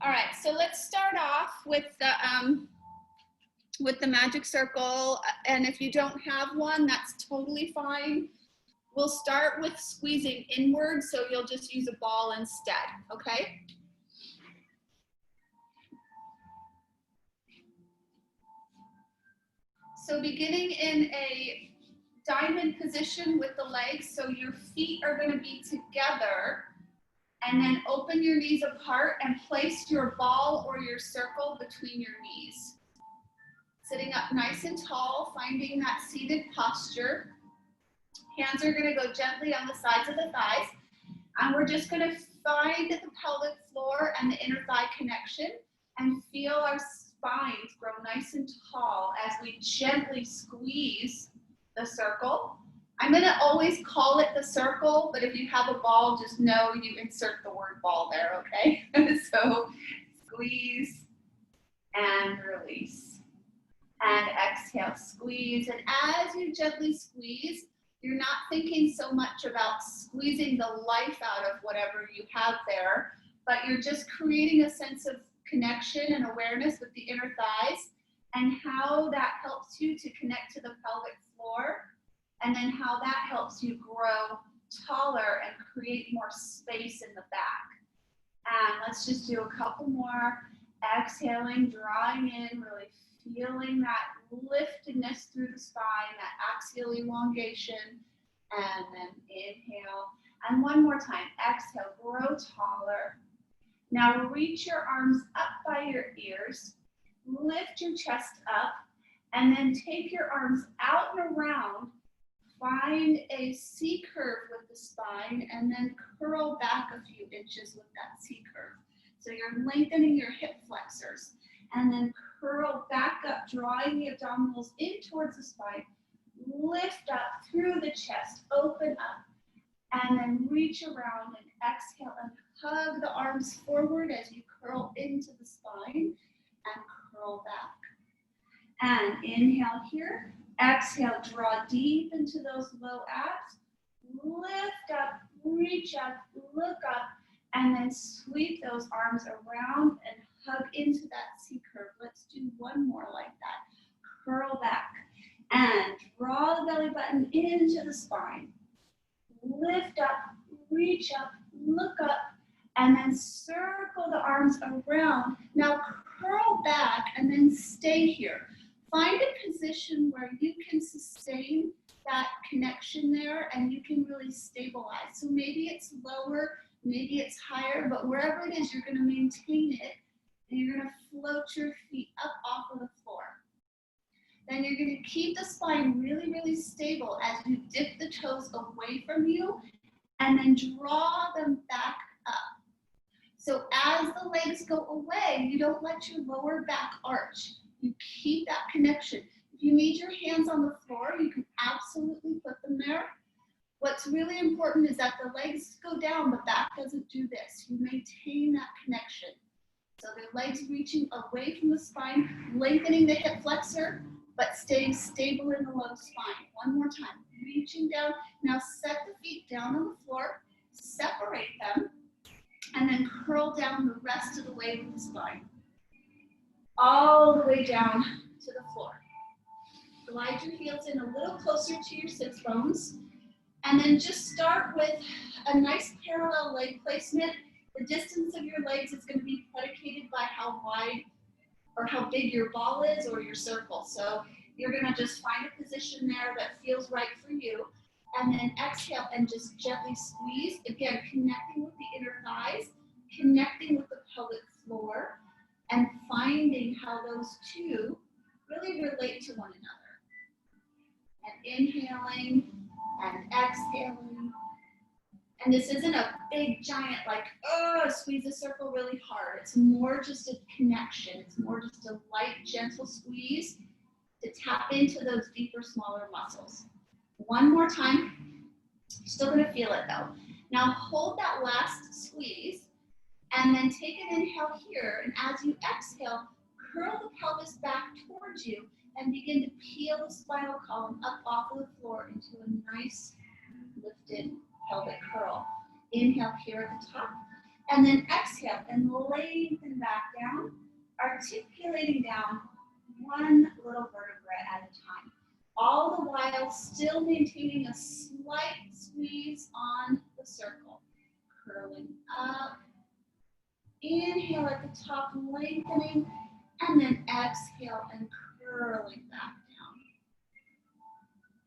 All right, so let's start off with the magic circle. And if you don't have one, that's totally fine. We'll start with squeezing inward, so you'll just use a ball instead, okay? So beginning in a diamond position with the legs, so your feet are going to be together, and then open your knees apart and place your ball or your circle between your knees. Sitting up nice and tall, finding that seated posture. Hands are going to go gently on the sides of the thighs, and we're just going to find the pelvic floor and the inner thigh connection and feel our spines grow nice and tall as we gently squeeze the circle. I'm going to always call it the circle, but if you have a ball, just know you insert the word ball there, okay? So squeeze and release. And exhale, squeeze. And as you gently squeeze, you're not thinking so much about squeezing the life out of whatever you have there, but you're just creating a sense of connection and awareness with the inner thighs and how that helps you to connect to the pelvic floor, and then how that helps you grow taller and create more space in the back. And let's just do a couple more. Exhaling, drawing in, really feeling that liftedness through the spine, that axial elongation, and then inhale. And one more time, exhale, grow taller. Now reach your arms up by your ears, lift your chest up, and then take your arms out and around. Find a C curve with the spine, and then curl back a few inches with that C curve. So you're lengthening your hip flexors, and then curl back up, drawing the abdominals in towards the spine. Lift up through the chest, open up, and then reach around and exhale and hug the arms forward as you curl into the spine and curl back. And inhale here, exhale, draw deep into those low abs, lift up, reach up, look up, and then sweep those arms around and hug into that C curve. Let's do one more like that. Curl back and draw the belly button into the spine. Lift up, reach up, look up, and then circle the arms around. Now curl back and then stay here. Find a position where you can sustain that connection there and you can really stabilize. So maybe it's lower, maybe it's higher, but wherever it is, you're going to maintain it, and you're going to float your feet up off of the floor. Then you're going to keep the spine really, really stable as you dip the toes away from you and then draw them back up. So as the legs go away, you don't let your lower back arch. You keep that connection. If you need your hands on the floor, you can absolutely put them there. What's really important is that the legs go down, the back doesn't do this. You maintain that connection. So the legs reaching away from the spine, lengthening the hip flexor, but staying stable in the low spine. One more time, reaching down. Now set the feet down on the floor, separate them, and then curl down the rest of the way with the spine. All the way down to the floor. Glide your heels in a little closer to your sits bones. And then just start with a nice parallel leg placement. The distance of your legs is going to be predicated by how wide or how big your ball is or your circle. So you're going to just find a position there that feels right for you. And then exhale and just gently squeeze. Again, connecting with the inner thighs, connecting with the pelvic floor, and finding how those two really relate to one another. And inhaling and exhaling. And this isn't a big giant like, oh, squeeze the circle really hard. It's more just a connection. It's more just a light, gentle squeeze to tap into those deeper, smaller muscles. One more time. You're still gonna feel it though. Now hold that last squeeze and then take an inhale here. And as you exhale, curl the pelvis back towards you and begin to peel the spinal column up off of the floor into a nice lifted pelvic curl. Inhale here at the top And then exhale and lengthen back down, articulating down one little vertebra at a time. All the while still maintaining a slight squeeze on the circle. Curling up. Inhale at the top, lengthening, and then exhale and curling back down.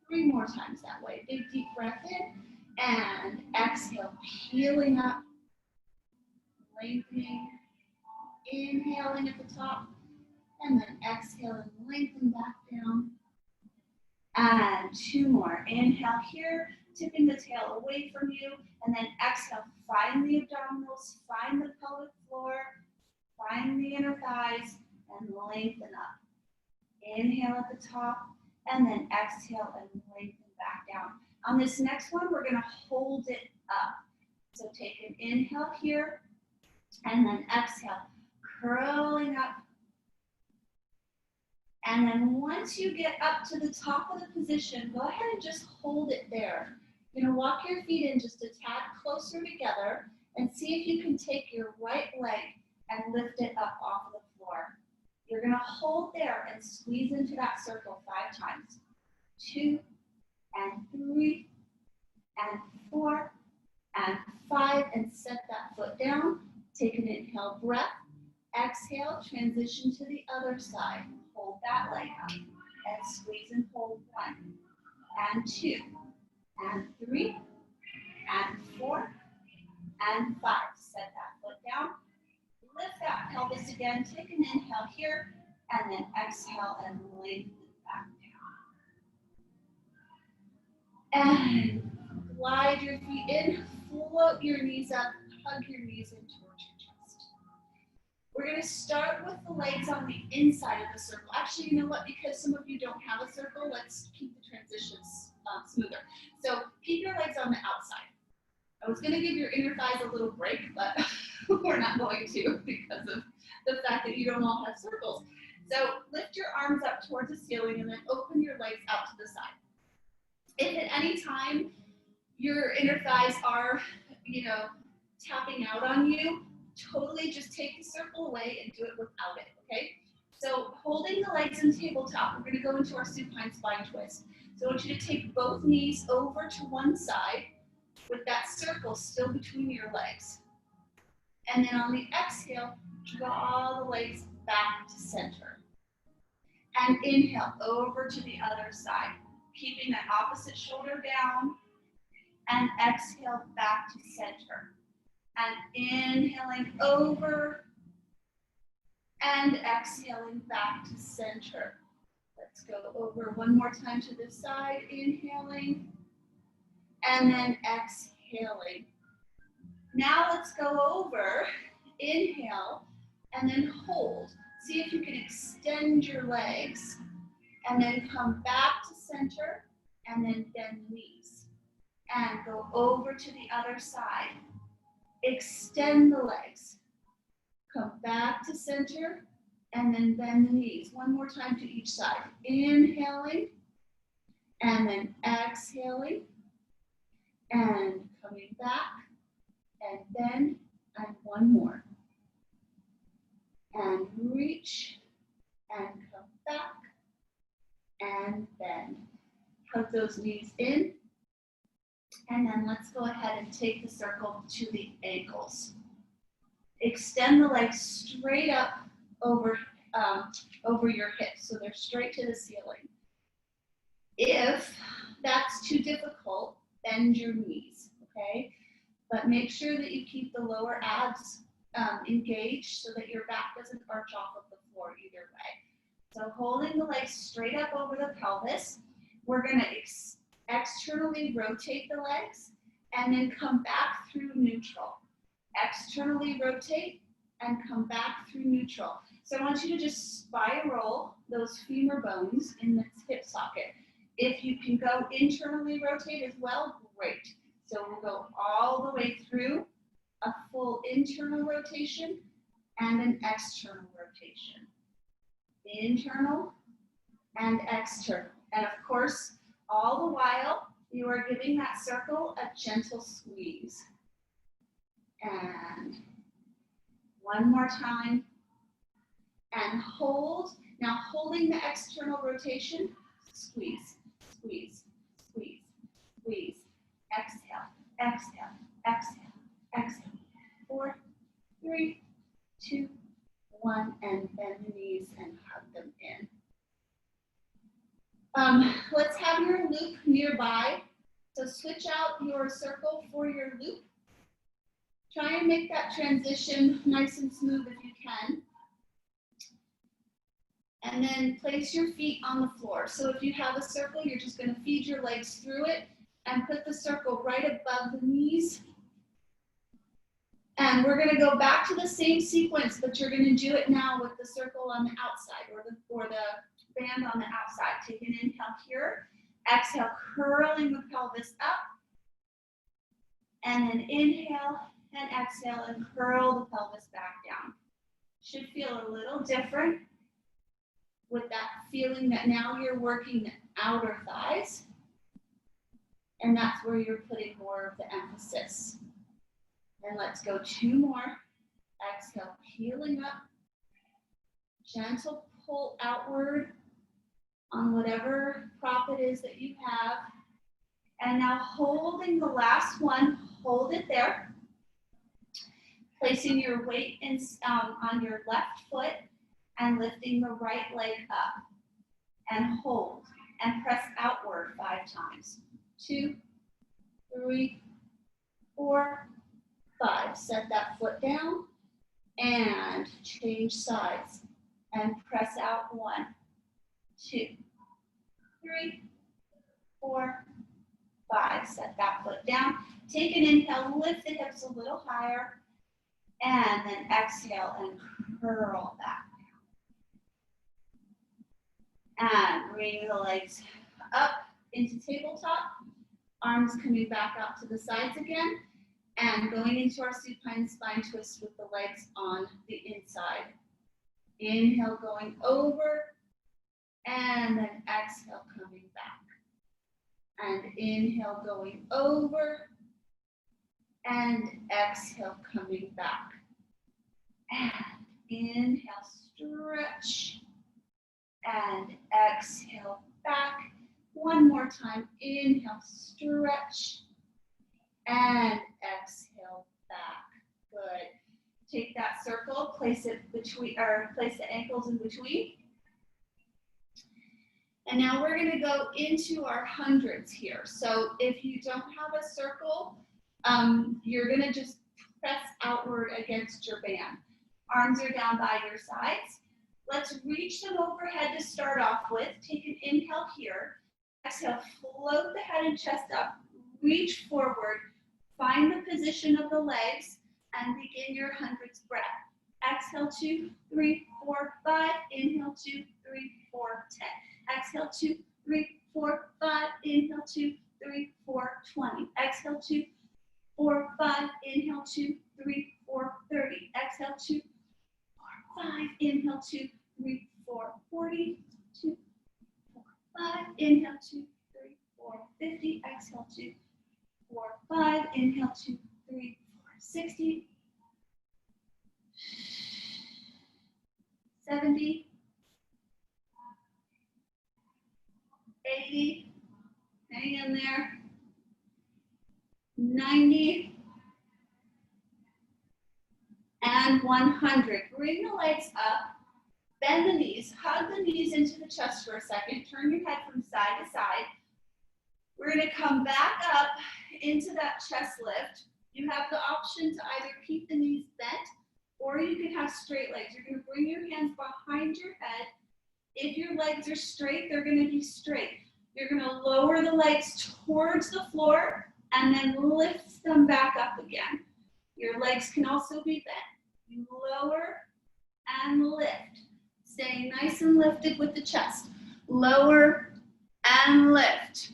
3 more times that way. Big deep breath in and exhale, peeling up, lengthening, inhaling at the top, and then exhale and lengthen back down. And 2 more. Inhale here, tipping the tail away from you, and then exhale, find the abdominals, find the pelvic floor, find the inner thighs, and lengthen up. Inhale at the top, and then exhale and lengthen back down. On this next one, we're gonna hold it up. So take an inhale here, and then exhale, curling up. And then once you get up to the top of the position, go ahead and just hold it there. You're gonna walk your feet in just a tad closer together and see if you can take your right leg and lift it up off of the floor. You're gonna hold there and squeeze into that circle 5 times. 2, and 3, and 4, and 5, and set that foot down. Take an inhale breath. Exhale, transition to the other side. Hold that leg up and squeeze and hold 1, and 2, and 3, and 4, and 5. Set that foot down. Lift that pelvis again. Take an inhale here, and then exhale and lengthen back down. And glide your feet in, float your knees up, hug your knees in towards your chest. We're going to start with the legs on the inside of the circle. Actually, you know what? Because some of you don't have a circle, let's keep the transitions smoother. So keep your legs on the outside. I was going to give your inner thighs a little break, but we're not going to because of the fact that you don't all have circles. So lift your arms up towards the ceiling and then open your legs out to the side. If at any time your inner thighs are, tapping out on you, totally just take the circle away and do it without it, okay? So holding the legs in tabletop, we're going to go into our supine spine twist. So I want you to take both knees over to one side with that circle still between your legs. And then on the exhale, draw the legs back to center. And inhale over to the other side, keeping that opposite shoulder down. And exhale back to center. And inhaling over and exhaling back to center. Let's go over one more time to this side, inhaling and then exhaling. Now let's go over, inhale and then hold. See if you can extend your legs and then come back to center and then bend the knees. And go over to the other side. Extend the legs. Come back to center and then bend the knees. One more time to each side. Inhaling and then exhaling and coming back and bend and one more. And reach and come back and bend. Hug those knees in. And then let's go ahead and take the circle to the ankles. Extend the legs straight up over your hips, so they're straight to the ceiling. If that's too difficult, bend your knees, okay? But make sure that you keep the lower abs engaged so that your back doesn't arch off of the floor either way. So holding the legs straight up over the pelvis, we're gonna externally rotate the legs and then come back through neutral. Externally rotate and come back through neutral. So I want you to just spiral those femur bones in the hip socket. If you can go internally rotate as well, great. So we'll go all the way through a full internal rotation and an external rotation. Internal and external. And of course, all the while, you are giving that circle a gentle squeeze. And One more time. And hold. Now holding the external rotation, squeeze, squeeze, squeeze, squeeze. Exhale, exhale, exhale, exhale. 4, 3, 2, 1, and bend the knees and hug them in. Let's have your loop nearby. So switch out your circle for your loop. Try and make that transition nice and smooth if you can. And then place your feet on the floor. So if you have a circle, you're just going to feed your legs through it and put the circle right above the knees. And we're going to go back to the same sequence, but you're going to do it now with the circle on the outside or the band on the outside. Take an inhale here. Exhale, curling the pelvis up. And then inhale and exhale and curl the pelvis back down. Should feel a little different with that feeling that now you're working the outer thighs. And that's where you're putting more of the emphasis. And let's go 2 more. Exhale, peeling up. Gentle pull outward on whatever prop it is that you have. And now holding the last one, hold it there. Placing your weight on your left foot and lifting the right leg up. And hold and press outward 5 times. 2, 3, 4, 5. Set that foot down and change sides and press out 1, 2, 3, 4, 5. Set that foot down. Take an inhale, lift the hips a little higher, and then exhale and curl back down. And bring the legs up into tabletop. Arms coming back out to the sides again. And going into our supine spine twist with the legs on the inside. Inhale, going over, and then exhale, coming back. And inhale, going over, and exhale, coming back. And inhale, stretch, and exhale, back. One more time, inhale, stretch, and exhale back. Good. Take that circle, place it between, or place the ankles in between. And now we're going to go into our hundreds here. So if you don't have a circle, you're going to just press outward against your band. Arms are down by your sides. Let's reach them overhead to start off with. Take an inhale here. Exhale, float the head and chest up. Reach forward. Find the position of the legs and begin your hundreds breath. Exhale, 2, 3, 4, 5. Inhale, 2, 3, 4, 10. Exhale, 2, 3, 4, 5. Inhale, 2, 3, 4, 20. Exhale, 2, 4, 5. Inhale, 2, 3, 4, 30. Exhale, 2, 4, 5. Inhale, 2, 3, 4, 40. 2, 4, 5. Inhale, 2, 3, 4, 50. Exhale, 2, 4, 5. Inhale, 2, 3, 4, 60. 70. 80. Hang in there. 90. And 100. Bring the legs up. Bend the knees. Hug the knees into the chest for a second. Turn your head from side to side. We're going to come back up into that chest lift. You have the option to either keep the knees bent or you can have straight legs. You're going to bring your hands behind your head. If your legs are straight, they're going to be straight. You're going to lower the legs towards the floor and then lift them back up again. Your legs can also be bent. You lower and lift. Staying nice and lifted with the chest. Lower and lift.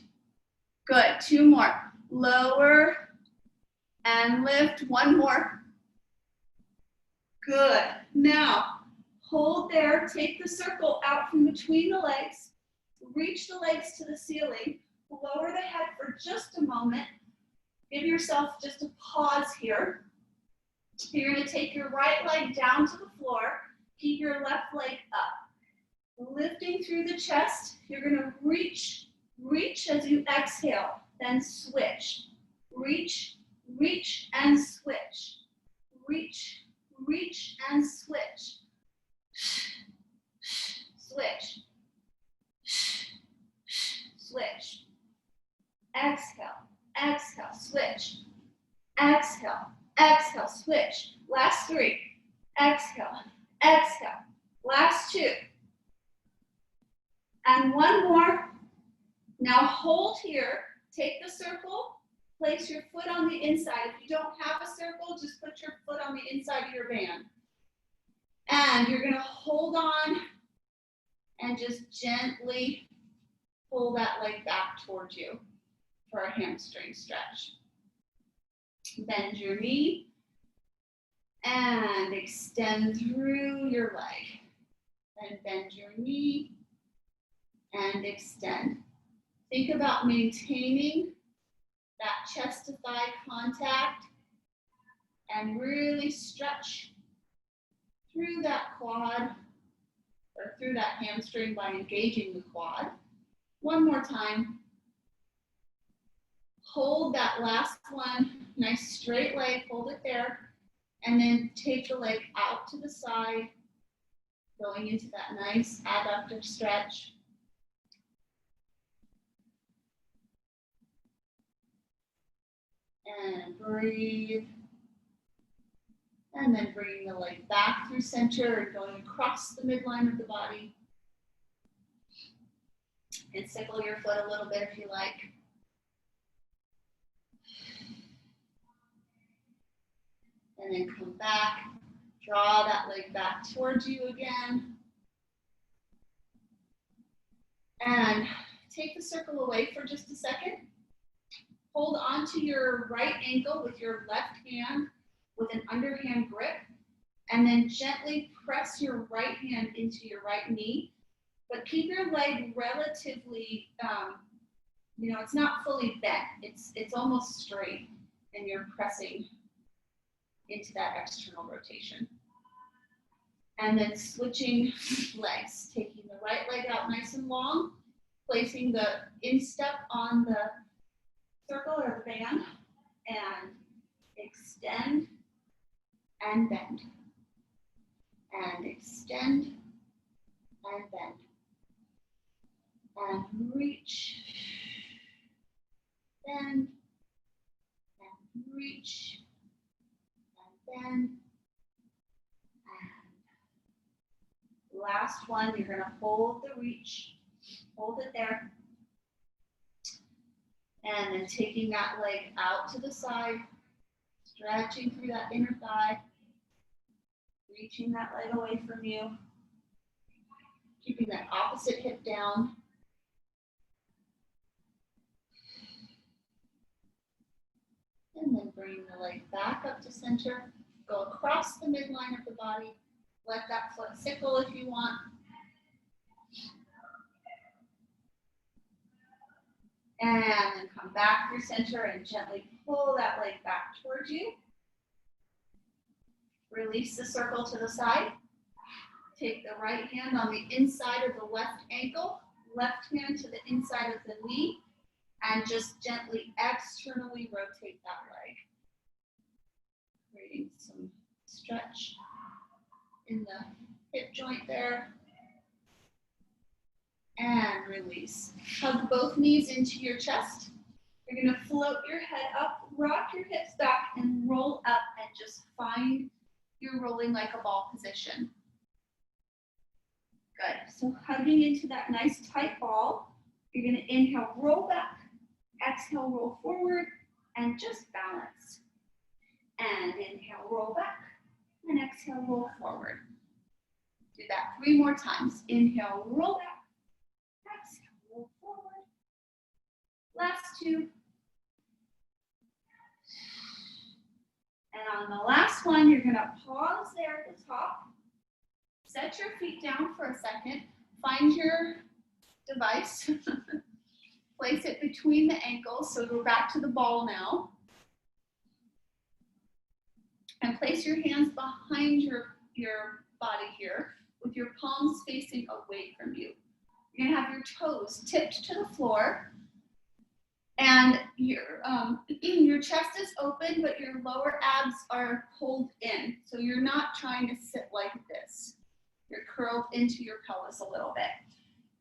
Good. 2 more. Lower and lift. 1 more. Good. Now, hold there. Take the circle out from between the legs. Reach the legs to the ceiling. Lower the head for just a moment. Give yourself just a pause here. You're going to take your right leg down to the floor. Keep your left leg up. Lifting through the chest. You're going to reach as you exhale, then switch. Reach, and switch. Reach, and switch. Switch. Switch. Exhale, switch. Exhale, switch. Last 3. Exhale. Last 2. And 1 more. Now hold here. Take the circle. Place your foot on the inside. If you don't have a circle, just put your foot on the inside of your band. And you're going to hold on and just gently pull that leg back towards you for a hamstring stretch. Bend your knee and extend through your leg. Then bend your knee and extend. Think about maintaining that chest to thigh contact and really stretch through that quad or through that hamstring by engaging the quad. 1 more time. Hold that last one, nice straight leg, hold it there, and then take the leg out to the side, going into that nice adductor stretch. And breathe. And then bringing the leg back through center and going across the midline of the body. And sickle your foot a little bit if you like. And then come back, draw that leg back towards you again. And take the circle away for just a second. Hold onto your right ankle with your left hand with an underhand grip. And then gently press your right hand into your right knee. But keep your leg relatively, it's not fully bent. It's almost straight. And you're pressing into that external rotation. And then switching legs, taking the right leg out nice and long, placing the instep on the circle or the band, and extend and bend. And extend and bend. And reach, bend, and reach, and last one, you're going to hold the reach, hold it there, and then taking that leg out to the side, stretching through that inner thigh, reaching that leg away from you, keeping that opposite hip down. And then bring the leg back up to center. Go across the midline of the body. Let that foot sickle if you want. And then come back through center and gently pull that leg back towards you. Release the circle to the side. Take the right hand on the inside of the left ankle. Left hand to the inside of the knee. And just gently externally rotate that leg. Creating some stretch in the hip joint there. And release. Hug both knees into your chest. You're going to float your head up, rock your hips back, and roll up and just find your rolling like a ball position. Good. So hugging into that nice tight ball. You're going to inhale, roll back. Exhale, roll forward, and just balance. And inhale, roll back, and exhale, roll forward. Do that 3 more times. Inhale, roll back. Exhale, roll forward. Last 2. And on the last one, you're going to pause there at the top. Set your feet down for a second. Find your device. Place it between the ankles, so we're back to the ball now. And place your hands behind your body here with your palms facing away from you. You're gonna have your toes tipped to the floor, and your chest is open, but your lower abs are pulled in. So you're not trying to sit like this. You're curled into your pelvis a little bit,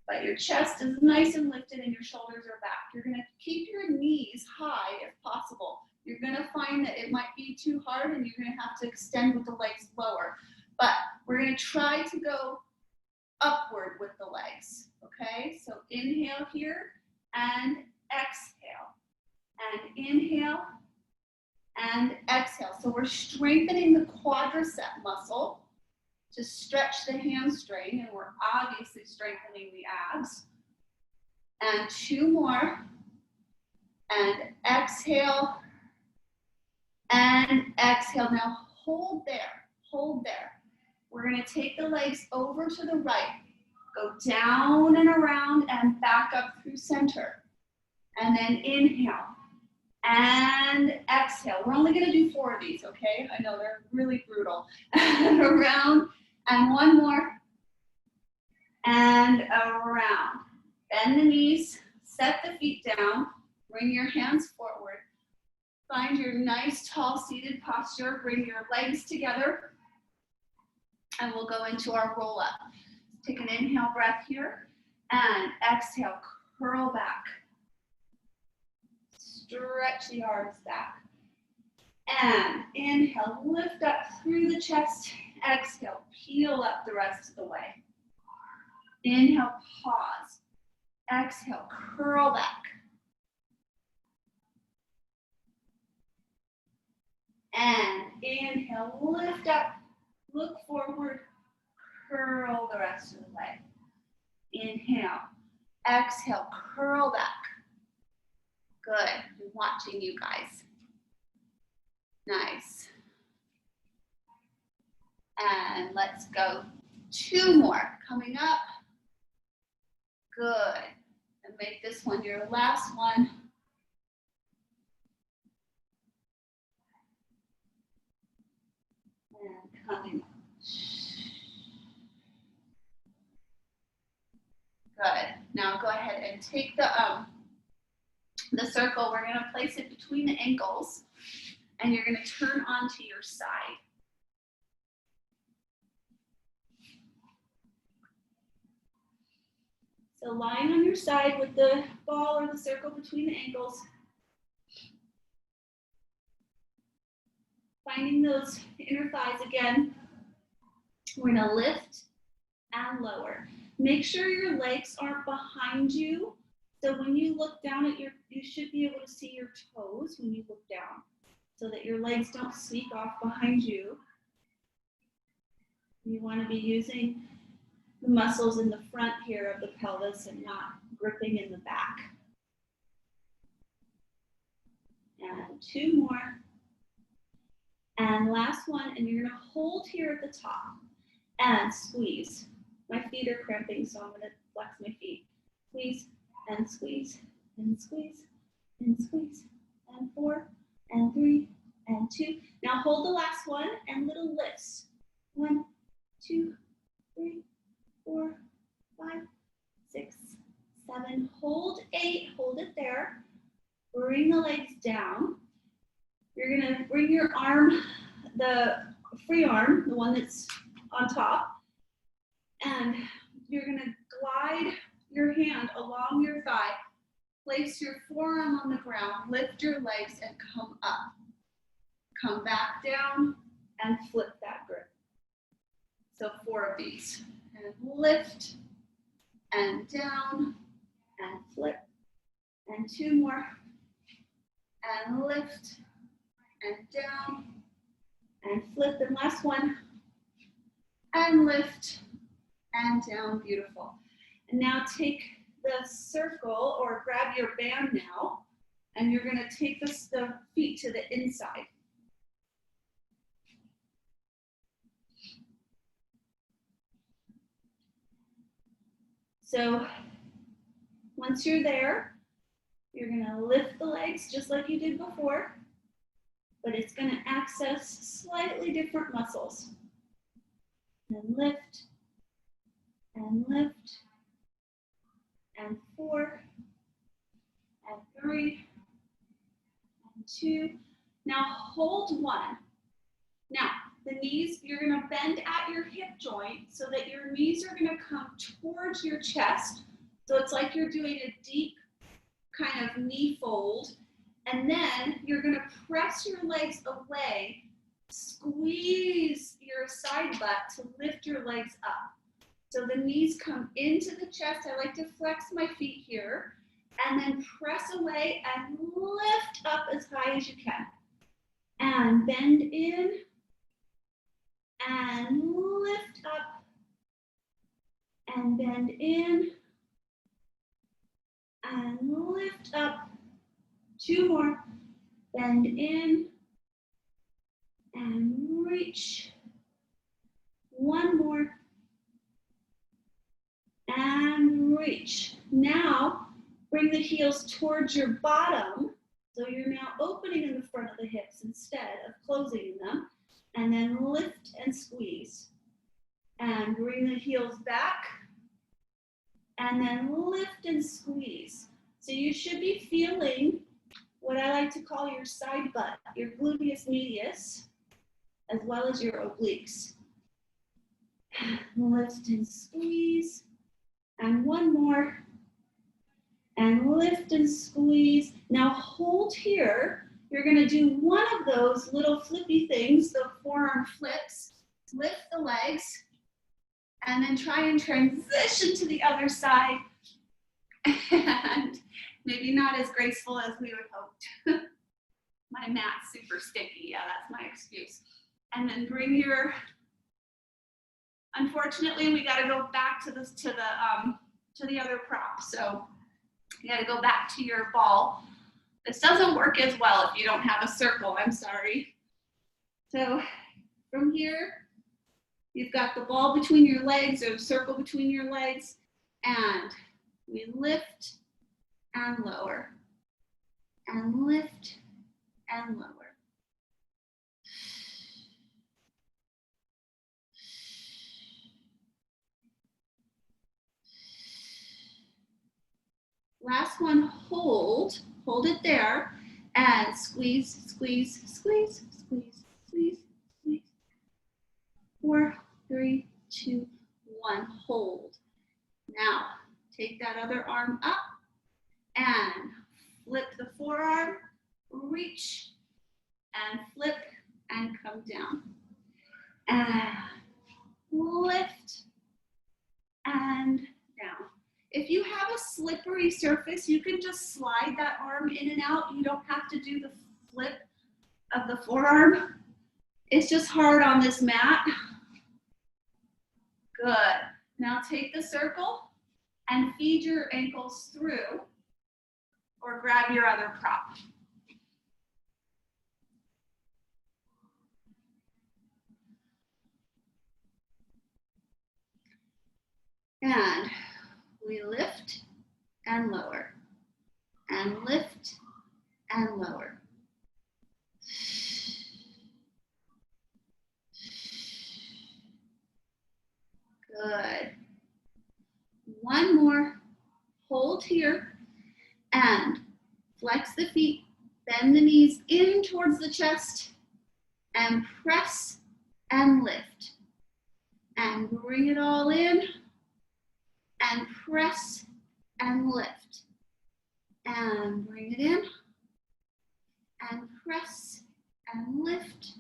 but your chest is nice and lifted and your shoulders are back. You're gonna keep your knees high if possible. You're gonna find that it might be too hard and you're gonna have to extend with the legs lower. But we're gonna try to go upward with the legs, okay? So inhale here and exhale, and inhale and exhale. So we're strengthening the quadricep muscle to stretch the hamstring, and we're obviously strengthening the abs. And 2 more, and exhale, and exhale. Now hold there, hold there. We're gonna take the legs over to the right, go down and around and back up through center. And then inhale and exhale. We're only gonna do 4 of these, okay? I know they're really brutal. And around, and 1 more, and around. Bend the knees, set the feet down, bring your hands forward. Find your nice tall seated posture, bring your legs together, and we'll go into our roll up. Take an inhale breath here, and exhale, curl back. Stretch the arms back. And inhale, lift up through the chest. Exhale, peel up the rest of the way. Inhale, pause. Exhale, curl back. And inhale, lift up, look forward, curl the rest of the way. Inhale, exhale, curl back. Good, I'm watching you guys. Nice. And let's go 2 more, coming up. Good, and make this one your last one. And coming up. Good, now go ahead and take the circle. We're gonna place it between the ankles, and you're gonna turn onto your side. So lying on your side with the ball or the circle between the ankles. Finding those inner thighs again. We're gonna lift and lower. Make sure your legs aren't behind you. So when you look down at you should be able to see your toes when you look down, so that your legs don't sneak off behind you. You want to be using the muscles in the front here of the pelvis and not gripping in the back. And 2 more. And last one, and you're gonna hold here at the top and squeeze. My feet are cramping, so I'm gonna flex my feet. Squeeze and squeeze and squeeze and squeeze. And 4 and 3 and 2. Now hold the last one and little lifts. 1, 2, 3, 4, 5, 6, 7. Hold 8, hold it there. Bring the legs down. You're gonna bring your arm, the free arm, the one that's on top, and you're gonna glide your hand along your thigh. Place your forearm on the ground, lift your legs and come up. Come back down and flip that grip. So 4 of these. And lift and down and flip. And 2 more. And lift and down and flip. And last one. And lift and down. Beautiful. And now take the circle, or grab your band now, and you're going to take the feet to the inside. So once you're there, you're going to lift the legs just like you did before. but it's going to access slightly different muscles. And lift, and lift, and 4, and 3, and 2. Now hold 1. Now, the knees, you're going to bend at your hip joint so that your knees are going to come towards your chest. So it's like you're doing a deep kind of knee fold. And then you're going to press your legs away, squeeze your side butt to lift your legs up. So the knees come into the chest. I like to flex my feet here. And then press away and lift up as high as you can. And bend in. And lift up. And bend in. And lift up. 2 more. Bend in. And reach. 1 more. And reach. Now, bring the heels towards your bottom. So you're now opening in the front of the hips instead of closing them. And then lift and squeeze. And bring the heels back. And then lift and squeeze. So you should be feeling what I like to call your side butt, your gluteus medius, as well as your obliques. Lift and squeeze. And 1 more. And lift and squeeze. Now hold here. You're going to do one of those little flippy things, the forearm flips. Lift the legs. And then try and transition to the other side. And maybe not as graceful as we would hoped. My mat's super sticky. Yeah, that's my excuse. And then bring your, unfortunately, we got to go back to this, to the other prop. So you got to go back to your ball. This doesn't work as well if you don't have a circle. I'm sorry. So from here, you've got the ball between your legs or a circle between your legs, and we lift and lower, and lift and lower. Last one, hold it there, and squeeze, squeeze, squeeze, squeeze, squeeze, squeeze. 4, 3, 2, 1, hold. Now, take that other arm up and flip the forearm, reach, and flip, and come down. And lift, and down. If you have a slippery surface, you can just slide that arm in and out. You don't have to do the flip of the forearm. It's just hard on this mat. Good. Now take the circle and feed your ankles through, or grab your other prop. And we lift and lower, and lift and lower. Good. 1 more. Hold here and flex the feet, bend the knees in towards the chest, and press and lift. And bring it all in, and press and lift. And bring it in, and press and lift.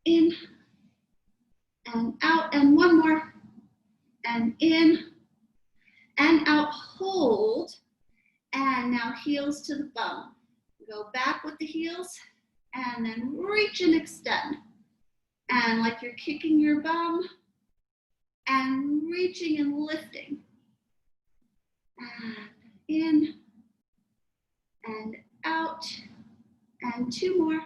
In and out, and 1 more. And in and out, hold. And now heels to the bum. Go back with the heels, and then reach and extend. And like you're kicking your bum, and reaching and lifting. And in, and out, and 2 more.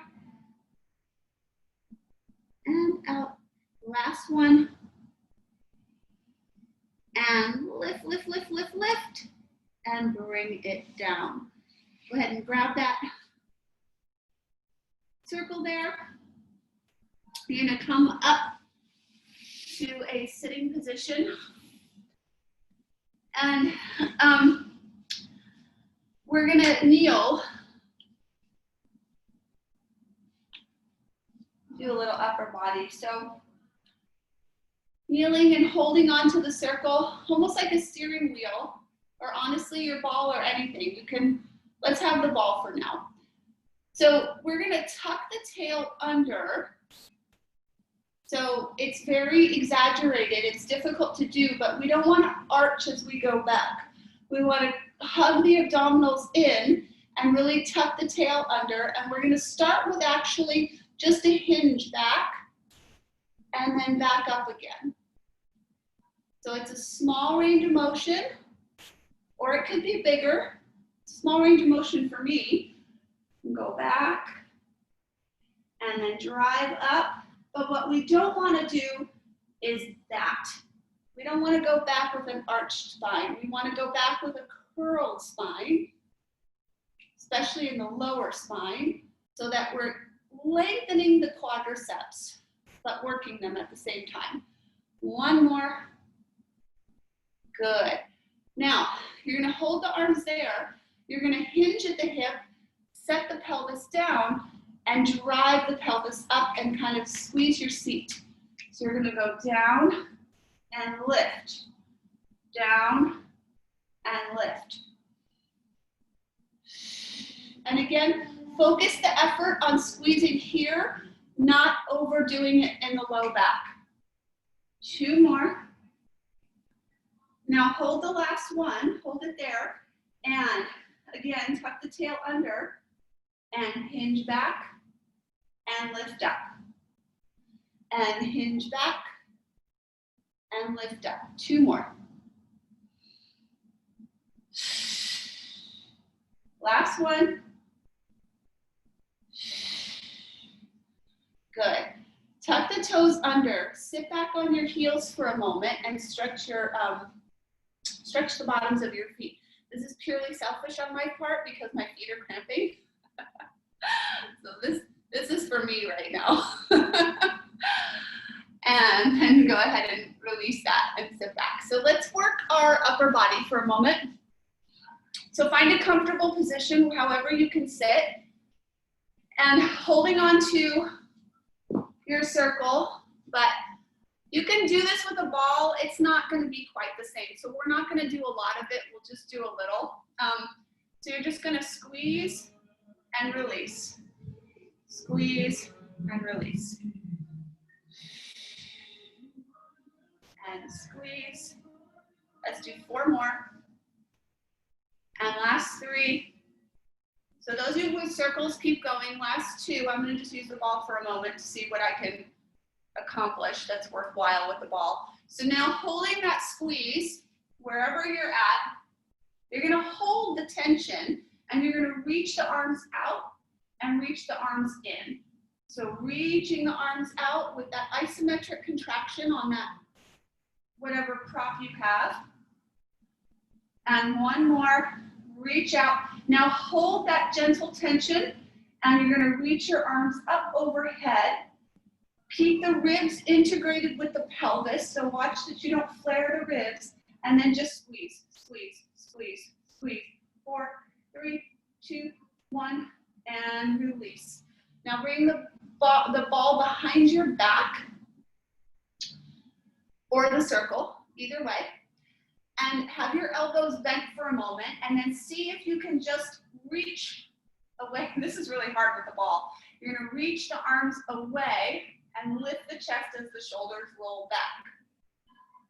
And out. Last one. And lift, lift, lift, lift, lift. And bring it down. Go ahead and grab that circle there. You're gonna come up to a sitting position. And we're gonna kneel. Do a little upper body. So kneeling and holding on to the circle, almost like a steering wheel, or honestly your ball or anything. You can, let's have the ball for now. So we're gonna tuck the tail under. So it's very exaggerated, it's difficult to do, but we don't want to arch as we go back. We want to hug the abdominals in and really tuck the tail under, and we're going to start with actually just a hinge back and then back up again. So it's a small range of motion, or it could be bigger. Small range of motion for me. Go back and then drive up. But what we don't want to do is that. We don't want to go back with an arched spine. We want to go back with a curled spine, especially in the lower spine, so that we're lengthening the quadriceps, but working them at the same time. One more. Good. Now, you're going to hold the arms there. You're going to hinge at the hip, set the pelvis down, and drive the pelvis up and kind of squeeze your seat. So you're gonna go down and lift, down and lift. And again, focus the effort on squeezing here, not overdoing it in the low back. 2 more. Now hold the last one, hold it there, and again, tuck the tail under and hinge back and lift up. And hinge back and lift up. 2 more. Last one. Good. Tuck the toes under. Sit back on your heels for a moment and stretch your stretch the bottoms of your feet. This is purely selfish on my part because my feet are cramping. So this is for me right now. And then go ahead and release that and sit back. So let's work our upper body for a moment. So find a comfortable position, however you can sit, and holding on to your circle, but you can do this with a ball. It's not going to be quite the same. So we're not going to do a lot of it. We'll just do a little. So you're just going to squeeze and release. Squeeze and release. And squeeze. Let's do 4 more. And last 3. So those of you with circles, keep going. Last 2, I'm going to just use the ball for a moment to see what I can accomplish that's worthwhile with the ball. So now holding that squeeze, wherever you're at, you're going to hold the tension and you're going to reach the arms out and reach the arms in. So reaching the arms out with that isometric contraction on that whatever prop you have. And 1 more, reach out. Now hold that gentle tension and you're going to reach your arms up overhead. Keep the ribs integrated with the pelvis, so watch that you don't flare the ribs, and then just squeeze, squeeze, squeeze, squeeze. 4, 3, 2, 1, and release. Now bring the ball behind your back, or the circle, either way, and have your elbows bent for a moment, and then see if you can just reach away. This is really hard with the ball. You're gonna reach the arms away and lift the chest as the shoulders roll back,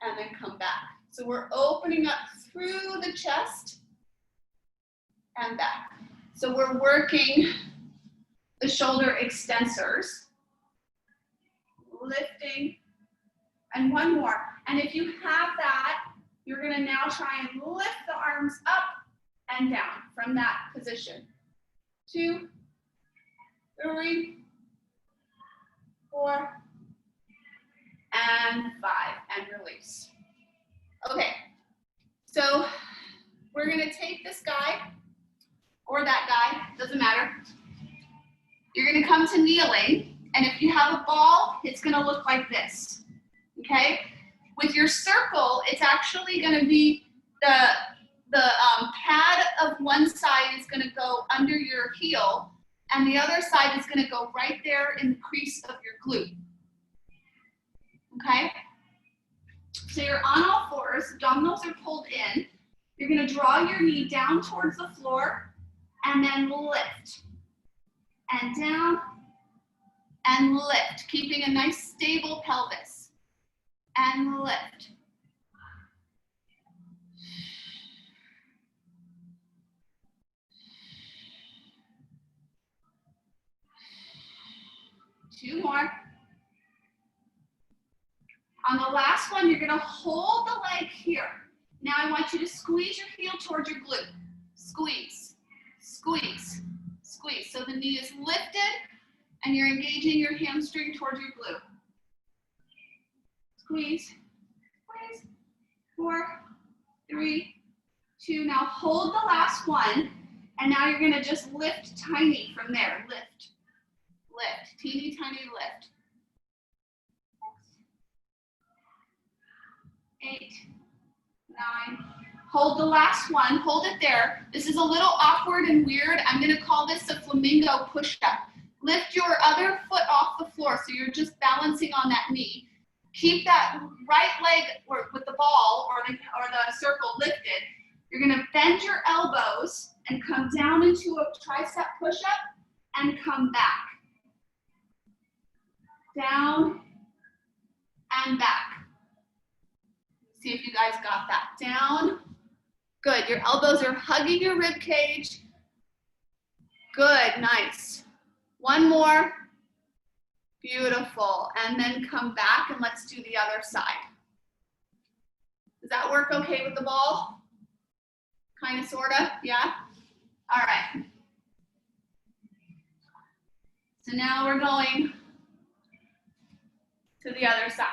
and then come back. So we're opening up through the chest and back. So we're working the shoulder extensors, lifting, and 1 more. And if you have that, you're gonna now try and lift the arms up and down from that position. 2, 3, 4, and 5, and release. Okay, so we're gonna take this guy, or that guy, doesn't matter, You're gonna come to kneeling, and if you have a ball, it's gonna look like this, okay? With your circle, it's actually gonna be the pad of one side is gonna go under your heel, and the other side is gonna go right there in the crease of your glute, okay? So you're on all fours, abdominals are pulled in. You're gonna draw your knee down towards the floor, and then lift, and down, and lift, keeping a nice stable pelvis, and lift. Two more. On the last one, you're gonna hold the leg here. Now I want you to squeeze your heel towards your glute. Squeeze, squeeze, squeeze. So the knee is lifted and you're engaging your hamstring towards your glute. Squeeze, squeeze. 4, 3, 2. Now hold the last one, and now you're gonna just lift tiny from there. Lift, lift, teeny tiny lift. 8, 9. Hold the last one, hold it there. This is a little awkward and weird. I'm gonna call this a flamingo push-up. Lift your other foot off the floor so you're just balancing on that knee. Keep that right leg with the ball or the circle lifted. You're gonna bend your elbows and come down into a tricep push-up and come back. Down and back. See if you guys got that. Down. Good. Your elbows are hugging your rib cage. Good. Nice. One more. Beautiful. And then come back and let's do the other side. Does that work okay with the ball? Kind of, sort of? Yeah? All right. So now we're going to the other side.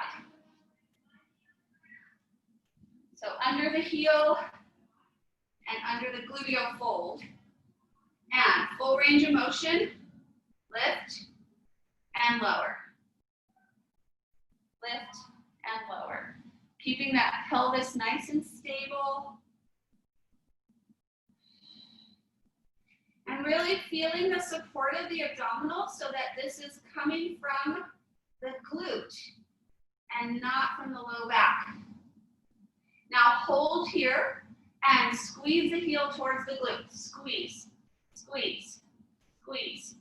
So under the heel and under the gluteal fold. And full range of motion, lift and lower. Lift and lower. Keeping that pelvis nice and stable. And really feeling the support of the abdominals so that this is coming from the glute and not from the low back. Now hold here and squeeze the heel towards the glute. Squeeze, squeeze, squeeze,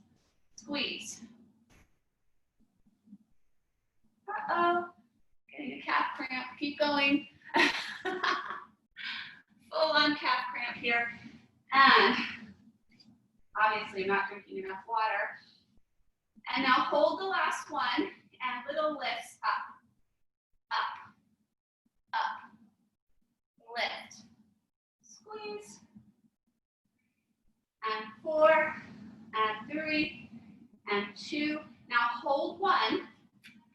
squeeze. Uh-oh, getting a calf cramp. Keep going. Full on calf cramp here. And obviously I'm not drinking enough water. And now hold the last one and little lifts up, up, up. Lift, squeeze, and 4, and 3, and 2. Now hold one,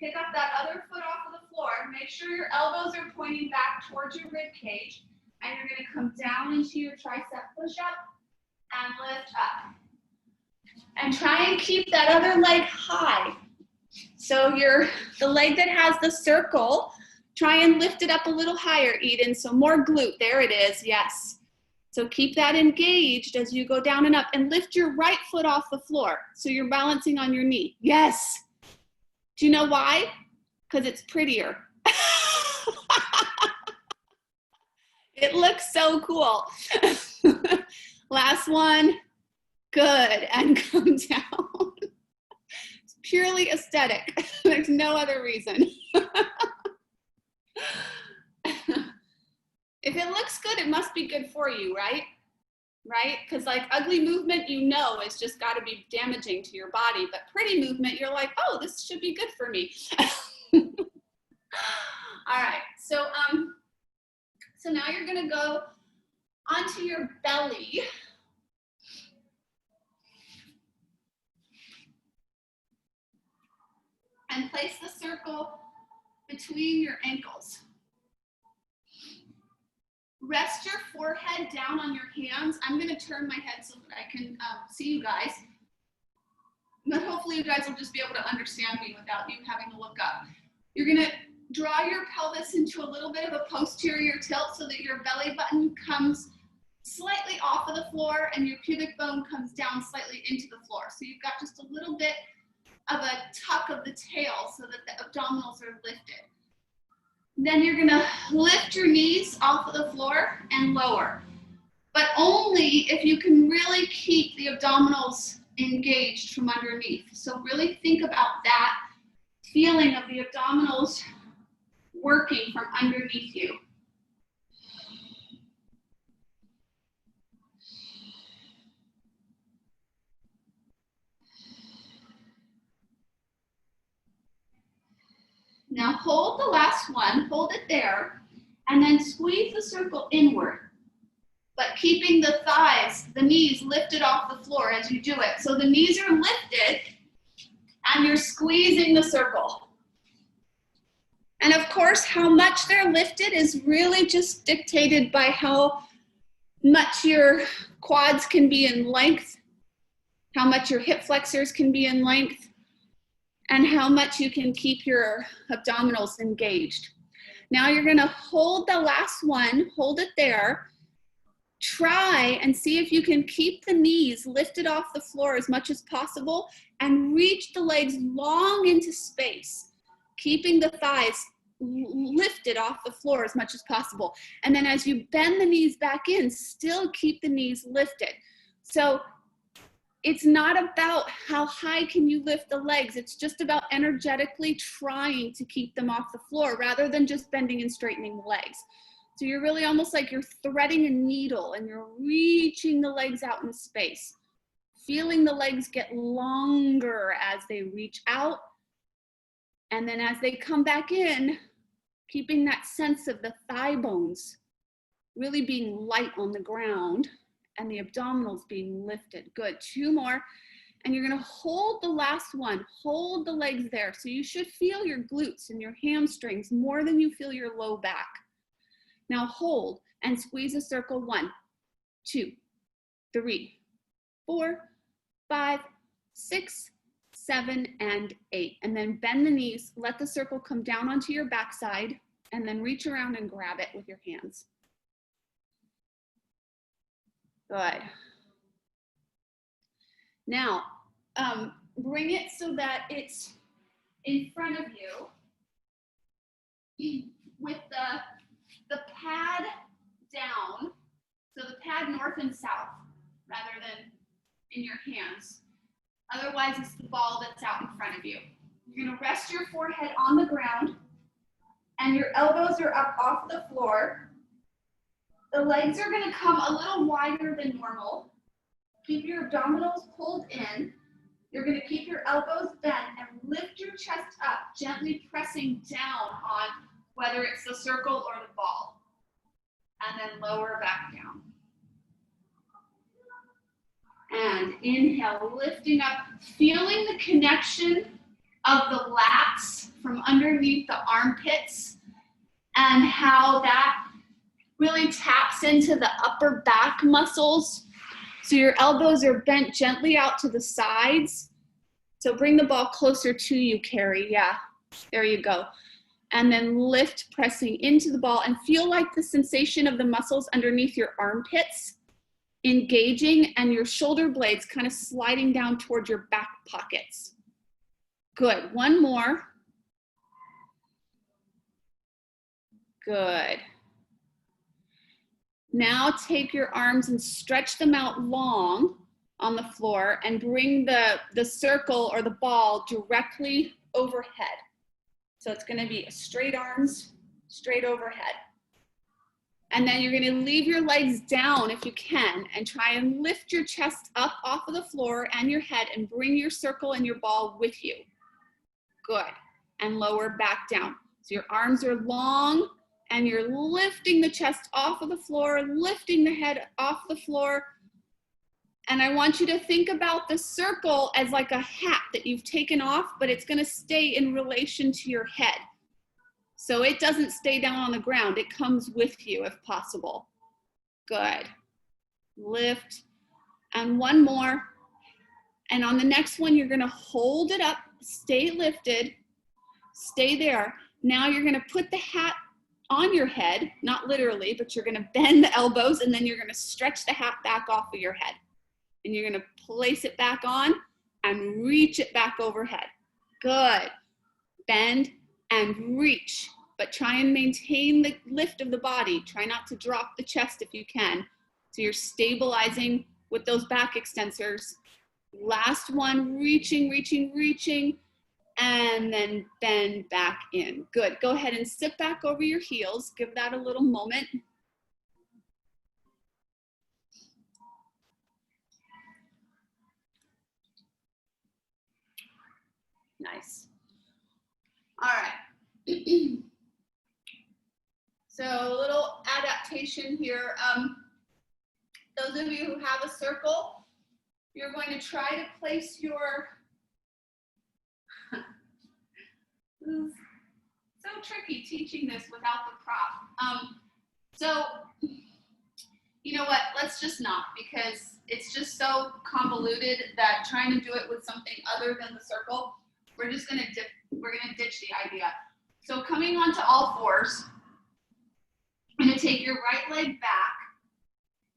pick up that other foot off of the floor, make sure your elbows are pointing back towards your rib cage, and you're gonna come down into your tricep push-up and lift up. And try and keep that other leg high. So the leg that has the circle, try and lift it up a little higher, Eden. So more glute. There it is. Yes. So keep that engaged as you go down and up, and lift your right foot off the floor. So you're balancing on your knee. Yes. Do you know why? Because it's prettier. It looks so cool. Last one. Good. And come down. It's purely aesthetic. There's no other reason. If it looks good, it must be good for you, right? Right? Because like ugly movement, you know, it's just got to be damaging to your body. But pretty movement, you're like, oh, this should be good for me. All right. So now you're going to go onto your belly. And place the circle between your ankles. Rest your forehead down on your hands. I'm going to turn my head so that I can see you guys. but hopefully you guys will just be able to understand me without you having to look up. You're gonna draw your pelvis into a little bit of a posterior tilt so that your belly button comes slightly off of the floor and your pubic bone comes down slightly into the floor. So you've got just a little bit of a tuck of the tail so that the abdominals are lifted. Then you're gonna lift your knees off of the floor and lower, but only if you can really keep the abdominals engaged from underneath. So really think about that feeling of the abdominals working from underneath you. Now hold the last one, hold it there, and then squeeze the circle inward, but keeping the thighs, the knees lifted off the floor as you do it. So the knees are lifted and you're squeezing the circle. And of course, how much they're lifted is really just dictated by how much your quads can be in length, how much your hip flexors can be in length, and how much you can keep your abdominals engaged. Now you're gonna hold the last one, hold it there. Try and see if you can keep the knees lifted off the floor as much as possible and reach the legs long into space, keeping the thighs lifted off the floor as much as possible. And then as you bend the knees back in, still keep the knees lifted. So it's not about how high can you lift the legs. It's just about energetically trying to keep them off the floor rather than just bending and straightening the legs. So you're really almost like you're threading a needle and you're reaching the legs out in space, feeling the legs get longer as they reach out. And then as they come back in, keeping that sense of the thigh bones really being light on the ground and the abdominals being lifted. Good, 2 more. And you're gonna hold the last one, hold the legs there. So you should feel your glutes and your hamstrings more than you feel your low back. Now hold and squeeze a circle. 1, 2, 3, 4, 5, 6, 7, and 8. And then bend the knees, let the circle come down onto your backside, and then reach around and grab it with your hands. Good. Now, bring it so that it's in front of you with the pad down, so the pad north and south rather than in your hands. Otherwise, it's the ball that's out in front of you. You're gonna rest your forehead on the ground and your elbows are up off the floor. The legs are gonna come a little wider than normal. Keep your abdominals pulled in. You're gonna keep your elbows bent and lift your chest up, gently pressing down on whether it's the circle or the ball. And then lower back down. And inhale, lifting up, feeling the connection of the lats from underneath the armpits and how that really taps into the upper back muscles. So your elbows are bent gently out to the sides. So bring the ball closer to you, Carrie. Yeah, there you go. And then lift, pressing into the ball, and feel like the sensation of the muscles underneath your armpits engaging and your shoulder blades kind of sliding down towards your back pockets. Good, 1 more. Good. Now take your arms and stretch them out long on the floor and bring the circle or the ball directly overhead. So it's gonna be straight arms, straight overhead. And then you're gonna leave your legs down if you can and try and lift your chest up off of the floor and your head and bring your circle and your ball with you. Good, and lower back down. So your arms are long and you're lifting the chest off of the floor, lifting the head off the floor. And I want you to think about the circle as like a hat that you've taken off, but it's gonna stay in relation to your head. So it doesn't stay down on the ground, it comes with you if possible. Good. Lift, and 1 more. And on the next one, you're gonna hold it up, stay lifted, stay there. Now you're gonna put the hat on your head, not literally, but you're gonna bend the elbows and then you're gonna stretch the hat back off of your head. And you're gonna place it back on and reach it back overhead. Good. Bend and reach, but try and maintain the lift of the body. Try not to drop the chest if you can. So you're stabilizing with those back extensors. Last one, reaching, reaching, reaching, and then bend back in. Good. Go ahead and sit back over your heels. Give that a little moment. Nice. All right. So a little adaptation here. Those of you who have a circle, you're going to try to place your, so tricky teaching this without the prop. So, you know what, let's just not, because it's just so convoluted that trying to do it with something other than the circle, we're just gonna ditch the idea. So coming onto all fours, you're gonna take your right leg back,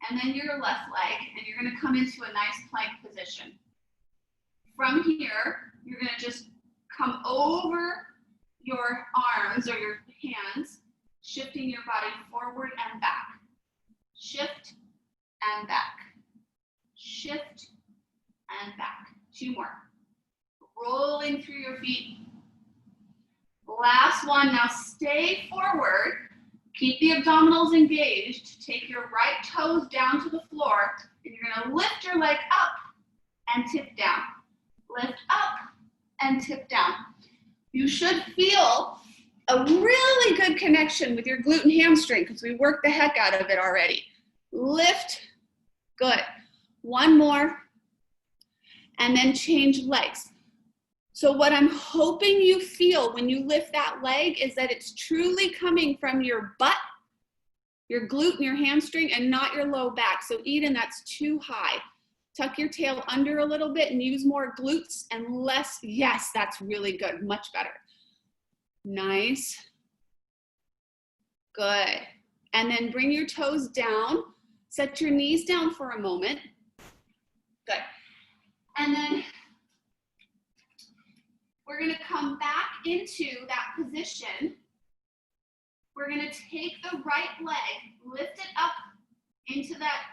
and then your left leg, and you're gonna come into a nice plank position. From here, you're gonna just come over your arms or your hands, shifting your body forward and back. Shift and back. Shift and back. 2 more. Rolling through your feet. Last one, now stay forward. Keep the abdominals engaged. Take your right toes down to the floor, and you're gonna lift your leg up and tip down. Lift up and tip down. You should feel a really good connection with your glute and hamstring because we worked the heck out of it already. Lift, good. One more, and then change legs. So what I'm hoping you feel when you lift that leg is that it's truly coming from your butt, your glute and your hamstring, and not your low back. So Eden, that's too high. Tuck your tail under a little bit and use more glutes and less, yes, that's really good, much better. Nice. Good. And then bring your toes down. Set your knees down for a moment. Good. And then we're gonna come back into that position. We're gonna take the right leg, lift it up into that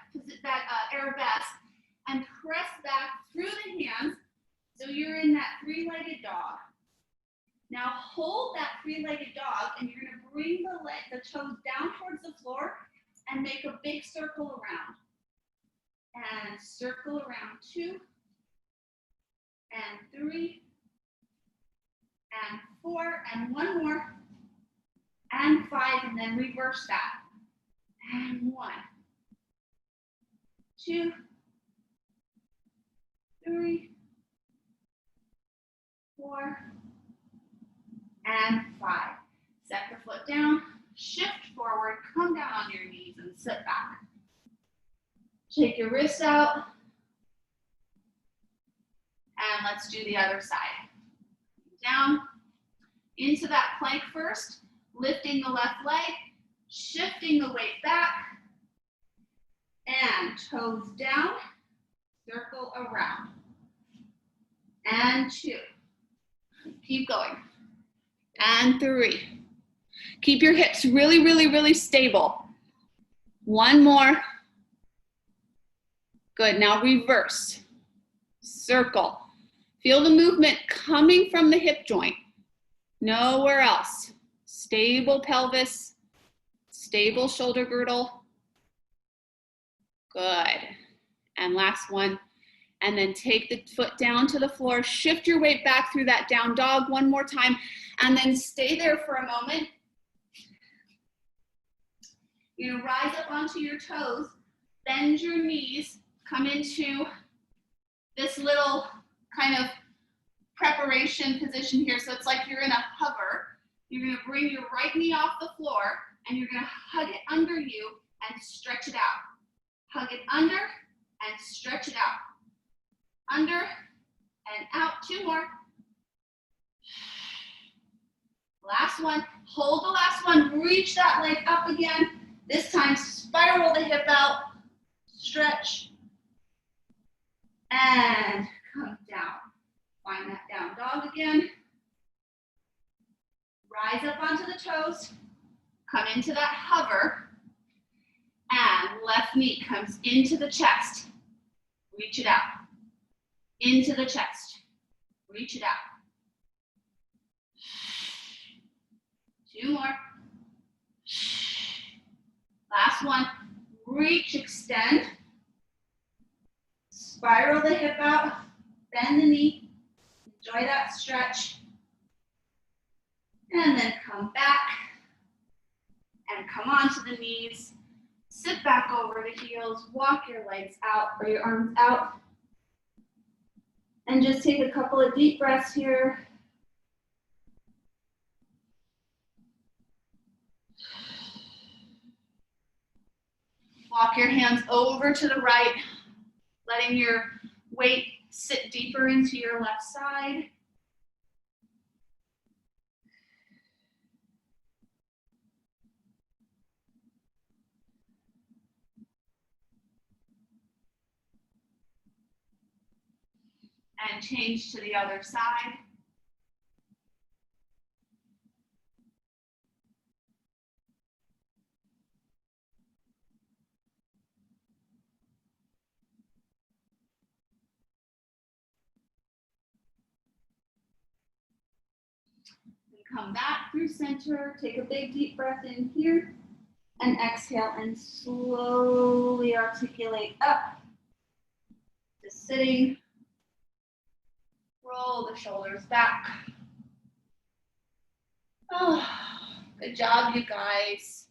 arabesque, and press back through the hands so you're in that 3-legged dog. Now hold that 3-legged dog, and you're gonna bring the toes down towards the floor and make a big circle around. And circle around 2, and 3, and 4, and 1 more, and 5, and then reverse that. And 1, 2, 3, 4, and 5. Set the foot down, shift forward, come down on your knees and sit back. Take your wrists out, and let's do the other side. Down into that plank first, lifting the left leg, shifting the weight back, and toes down, circle around, and 2. Keep going, and 3. Keep your hips really, really, really stable. 1 more. Good, now reverse, circle. Feel the movement coming from the hip joint, nowhere else. Stable pelvis, stable shoulder girdle. Good, and last one. And then take the foot down to the floor, shift your weight back through that down dog 1 more time, and then stay there for a moment. You're gonna rise up onto your toes, bend your knees, come into this little kind of preparation position here. So it's like you're in a hover. You're gonna bring your right knee off the floor, and you're gonna hug it under you and stretch it out. Hug it under and stretch it out. Under and out. 2 more. Last one. Hold the last one. Reach that leg up again. This time, spiral the hip out. Stretch. And come down. Find that down dog again. Rise up onto the toes. Come into that hover. And left knee comes into the chest. Reach it out. Into the chest. Reach it out. 2 more. Last one. Reach, extend. Spiral the hip out. Bend the knee. Enjoy that stretch. And then come back. And come onto the knees. Sit back over the heels. Walk your legs out or your arms out. And just take a couple of deep breaths here. Walk your hands over to the right, letting your weight sit deeper into your left side. And change to the other side. Come back through center. Take a big deep breath in here. And exhale and slowly articulate up to sitting. Roll the shoulders back. Oh, good job, you guys.